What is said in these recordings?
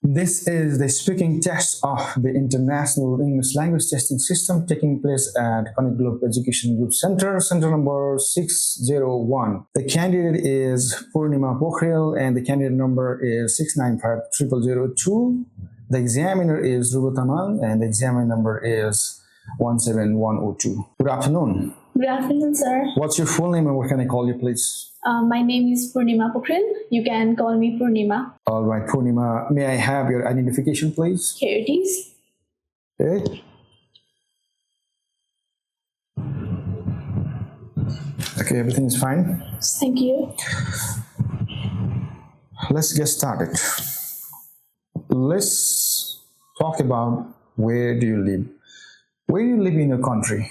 This is the speaking test of the International English Language Testing System taking place at 𝐶𝐞𝐚𝐝 Education Group Center, center number 601. The candidate is Purnima Pokhriyal and the candidate number is 6950002. The examiner is 𝗕𝗴𝗯𝗇𝗵𝗯 and the examiner number is 17102. Good afternoon. Good afternoon, sir. What's your full name and what can I call you, please? My name is Purnima Pokhriyal. You can call me Purnima. All right, Purnima, may I have your identification, please? Here it is. Okay. Okay, everything is fine. Thank you. Let's get started. Let's talk about where do you live? Where do you live in your country?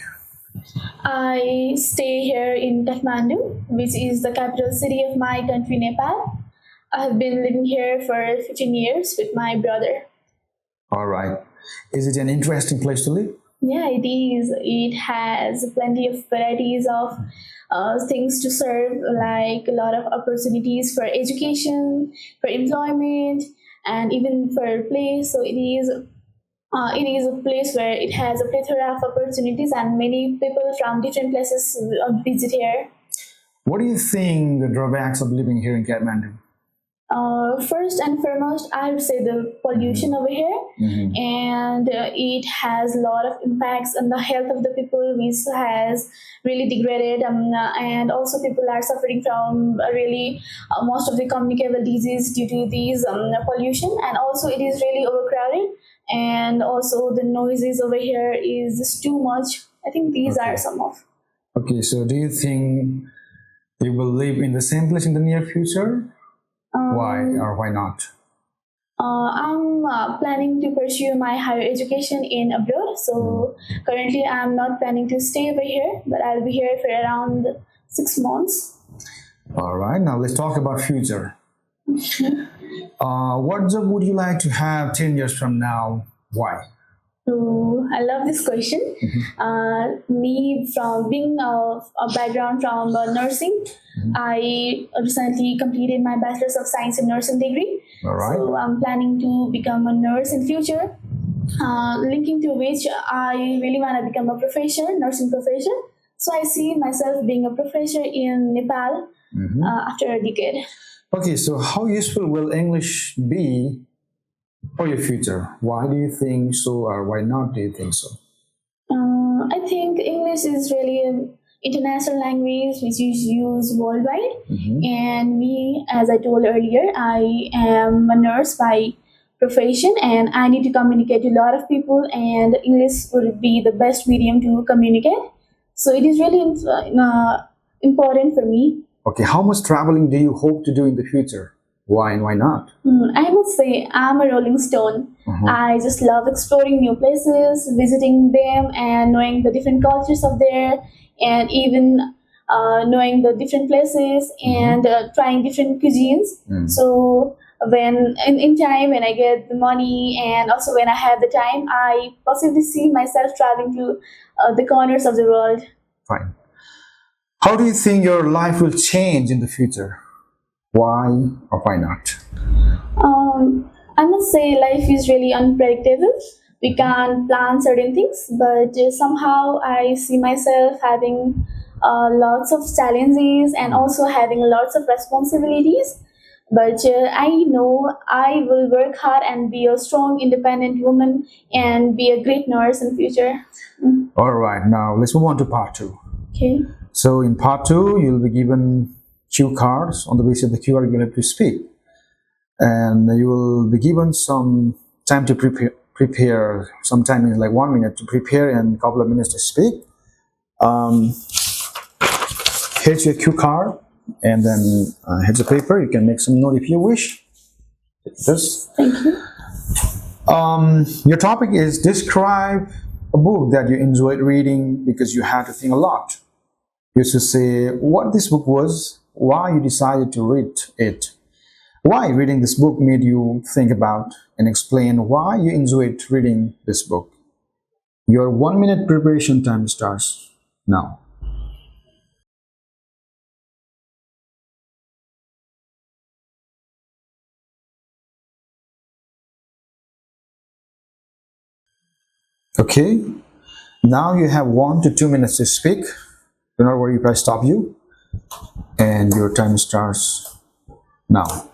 I stay here in Kathmandu, which is the capital city of my country, Nepal. I have been living here for 15 years with my brother. All right. Is it an interesting place to live? Yeah, it is. It has plenty of varieties of things to serve, like a lot of opportunities for education, for employment, and even for play. So it is a place where it has a plethora of opportunities and many people from different places visit here. What do you think the drawbacks of living here in Kathmandu? First and foremost, I would say the pollution over here, and it has a lot of impacts on the health of the people, which has really degraded, and also people are suffering from really most of the communicable disease due to these pollution, and also it is really overcrowded, and also the noises over here is just too much. I think these are some of. Okay, so do you think you will live in the same place in the near future? Why or why not? I'm planning to pursue my higher education in abroad. So currently I'm not planning to stay over here, but I'll be here for around 6 months. All right, now let's talk about future. What job would you like to have 10 years from now? Why? So I love this question. Me, from being a background from nursing, I recently completed my Bachelor's of Science in Nursing degree. All right. So I'm planning to become a nurse in future, linking to which I really want to become a professor, nursing professor. So I see myself being a professor in Nepal after a decade. Okay, so how useful will English be for your future? Why do you think so or why not do you think so? I think English is really an international language which is used worldwide. And me, as I told earlier, I am a nurse by profession and I need to communicate to a lot of people, and English would be the best medium to communicate. So it is really important for me. Okay, how much traveling do you hope to do in the future? Why and why not? I must say I'm a rolling stone. I just love exploring new places, visiting them and knowing the different cultures of there, and even knowing the different places and trying different cuisines. So when in time, when I get the money and also when I have the time, I possibly see myself traveling to the corners of the world. Fine. How do you think your life will change in the future? Why or why not? I must say life is really unpredictable. We can't plan certain things, but somehow I see myself having lots of challenges and also having lots of responsibilities. But I know I will work hard and be a strong, independent woman and be a great nurse in future. All right, now let's move on to part 2. Okay. So in part 2, you'll be given cue cards. On the basis of the QR, you'll have to speak. And you will be given some time to prepare. Some time is like 1 minute to prepare and a couple of minutes to speak. Here's your cue card, and then here's a paper. You can make some note if you wish. This. Thank you. Your topic is describe a book that you enjoyed reading because you had to think a lot. You should say what this book was, why you decided to read it, why reading this book made you think about, and explain why you enjoyed reading this book. Your 1 minute preparation time starts now. Okay, now you have 1 to 2 minutes to speak. Do not worry if I stop you. And your time starts now.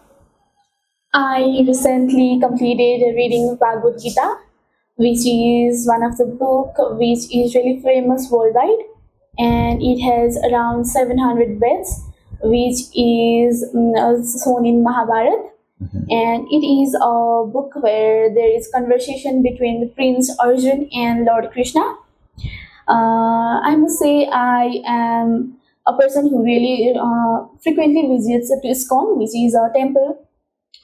I recently completed reading Bhagavad Gita, which is one of the book which is really famous worldwide, and it has around 700 beds, which is shown in Mahabharata. And it is a book where there is conversation between Prince Arjun and Lord Krishna. I must say I am a person who really frequently visits to ISKCON, which is a temple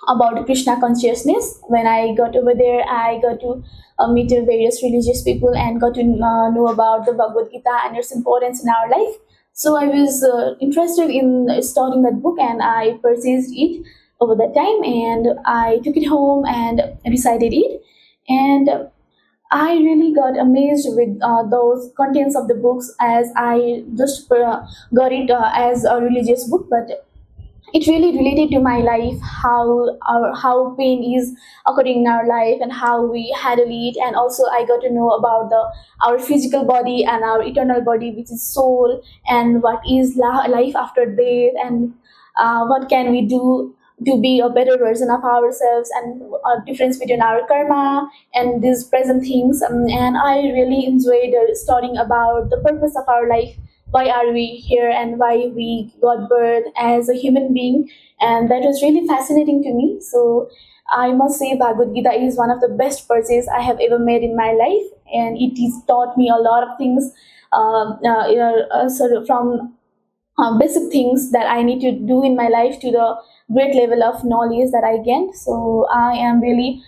about Krishna consciousness. When I got over there, I got to meet various religious people and got to know about the Bhagavad Gita and its importance in our life. So I was interested in starting that book, and I purchased it over that time, and I took it home and recited it. And I really got amazed with those contents of the books, as I just got it as a religious book, but it really related to my life, how pain is occurring in our life and how we handle it. And also I got to know about our physical body and our eternal body, which is soul, and what is life after death, and what can we do to be a better version of ourselves, and difference between our karma and these present things. And I really enjoyed studying about the purpose of our life, why are we here and why we got birth as a human being, and that was really fascinating to me. So I must say Bhagavad Gita is one of the best purchases I have ever made in my life, and it has taught me a lot of things, sort of from basic things that I need to do in my life to the great level of knowledge that I gained. So I am really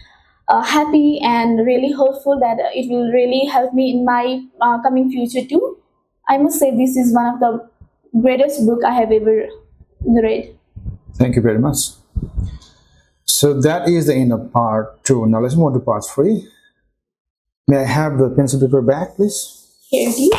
happy and really hopeful that it will really help me in my coming future too. I must say this is one of the greatest book I have ever read. Thank you very much. So that is the end of part 2. Now let's move on to part 3. May I have the pencil paper back, please? Here it is.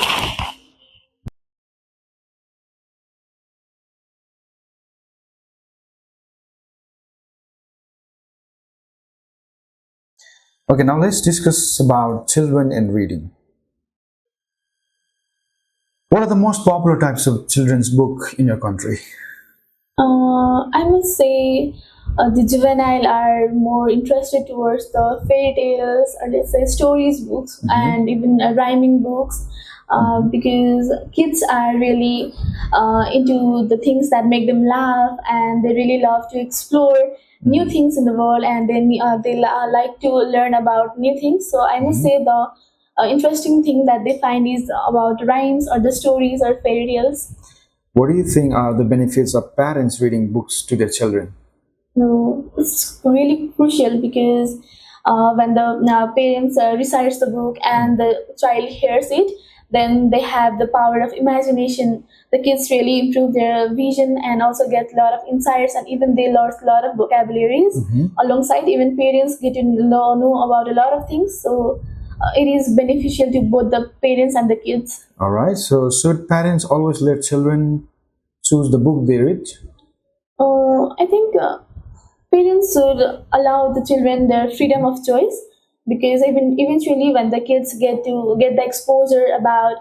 Okay, now let's discuss about children and reading. What are the most popular types of children's book in your country? I must say the juvenile are more interested towards the fairy tales, or let's say stories books, and even rhyming books, because kids are really into the things that make them laugh, and they really love to explore new things in the world, and then they like to learn about new things. So I must say the interesting thing that they find is about rhymes or the stories or fairy tales. What do you think are the benefits of parents reading books to their children? No, it's really crucial, because when the parents recites the book and the child hears it, then they have the power of imagination. The kids really improve their vision and also get a lot of insights, and even they learn a lot of vocabularies. Alongside, even parents get to know about a lot of things. So it is beneficial to both the parents and the kids. All right. So should parents always let children choose the book they read? I think parents should allow the children their freedom of choice, because even eventually when the kids get the exposure about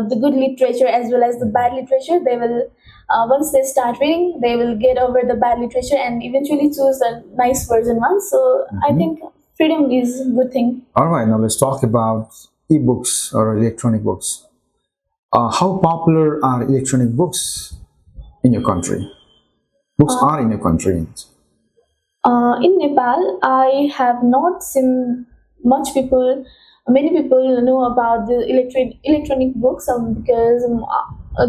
the good literature as well as the bad literature, they will once they start reading, they will get over the bad literature and eventually choose the nice version one. So I think freedom is a good thing. All right, now let's talk about e-books or electronic books. How popular are electronic books in your country? Books are in your country. In Nepal, I have not seen many people know about the electronic books, because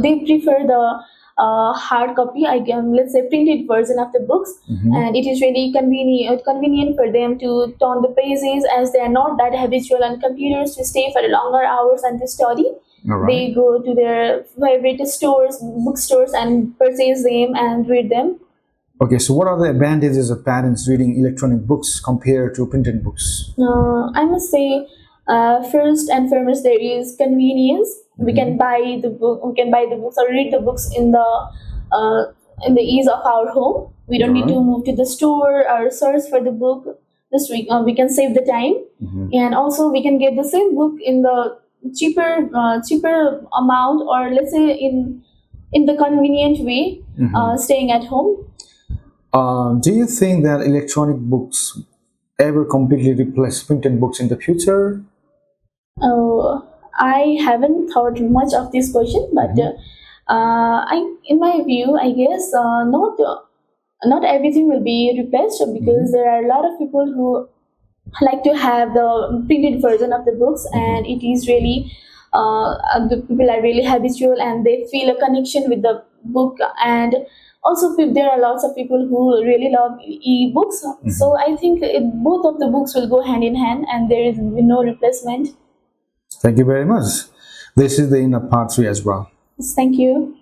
they prefer the hard copy, let's say printed version of the books, and it is really convenient for them to turn the pages, as they are not that habitual on computers to stay for longer hours and to study. Right. They go to their favorite bookstores, and purchase them and read them. Okay, so what are the advantages of parents reading electronic books compared to printed books? I must say, first and foremost, there is convenience. We can buy the books or read the books in the ease of our home. We don't need to move to the store or search for the book. Just we can save the time. and also we can get the same book in the cheaper amount, or let's say in the convenient way, staying at home. Do you think that electronic books ever completely replace printed books in the future? I haven't thought much of this question, but in my view, I guess not everything will be replaced, because there are a lot of people who like to have the printed version of the books, and it is really the people are really habitual and they feel a connection with the book. And also there are lots of people who really love e-books. So I think both of the books will go hand in hand, and there is no replacement. Thank you very much. This is the end of part 3 as well. Thank you.